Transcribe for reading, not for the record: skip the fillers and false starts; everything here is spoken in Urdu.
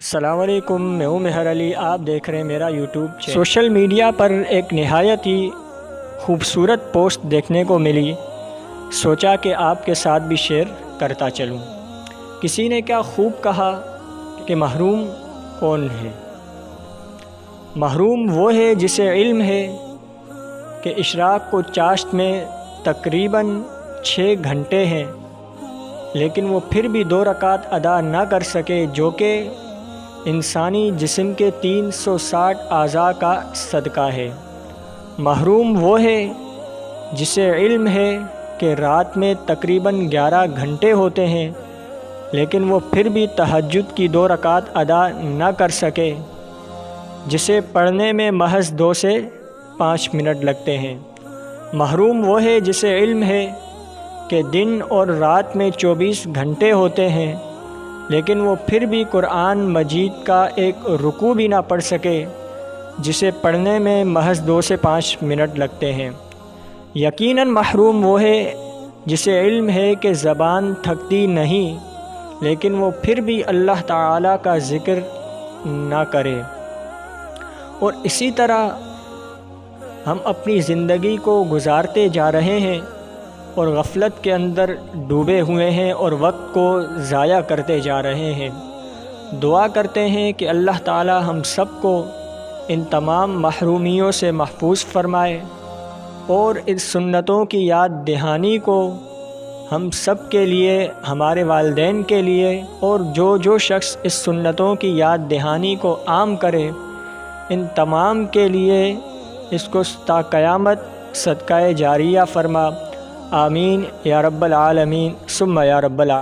السلام علیکم، میں ہوں مہر علی۔ آپ دیکھ رہے ہیں میرا یوٹیوب چینل۔ سوشل میڈیا پر ایک نہایت ہی خوبصورت پوسٹ دیکھنے کو ملی، سوچا کہ آپ کے ساتھ بھی شیئر کرتا چلوں۔ کسی نے کیا خوب کہا کہ محروم کون ہے؟ محروم وہ ہے جسے علم ہے کہ اشراق کو چاشت میں تقریباً 6 گھنٹے ہیں، لیکن وہ پھر بھی 2 رکعت ادا نہ کر سکے، جو کہ انسانی جسم کے 360 اعضاء کا صدقہ ہے۔ محروم وہ ہے جسے علم ہے کہ رات میں تقریباً 11 گھنٹے ہوتے ہیں، لیکن وہ پھر بھی تہجد کی 2 رکعت ادا نہ کر سکے، جسے پڑھنے میں محض 2 سے 5 منٹ لگتے ہیں۔ محروم وہ ہے جسے علم ہے کہ دن اور رات میں 24 گھنٹے ہوتے ہیں، لیکن وہ پھر بھی قرآن مجید کا ایک رکوع بھی نہ پڑھ سکے، جسے پڑھنے میں محض 2 سے 5 منٹ لگتے ہیں۔ یقیناً محروم وہ ہے جسے علم ہے کہ زبان تھکتی نہیں، لیکن وہ پھر بھی اللہ تعالیٰ کا ذکر نہ کرے۔ اور اسی طرح ہم اپنی زندگی کو گزارتے جا رہے ہیں اور غفلت کے اندر ڈوبے ہوئے ہیں اور وقت کو ضائع کرتے جا رہے ہیں۔ دعا کرتے ہیں کہ اللہ تعالی ہم سب کو ان تمام محرومیوں سے محفوظ فرمائے، اور اس سنتوں کی یاد دہانی کو ہم سب کے لیے، ہمارے والدین کے لیے، اور جو شخص اس سنتوں کی یاد دہانی کو عام کرے، ان تمام کے لیے اس کو تا قیامت صدقہ جاریہ فرما۔ آمین یا رب العالمین ثم یا رب العالمین۔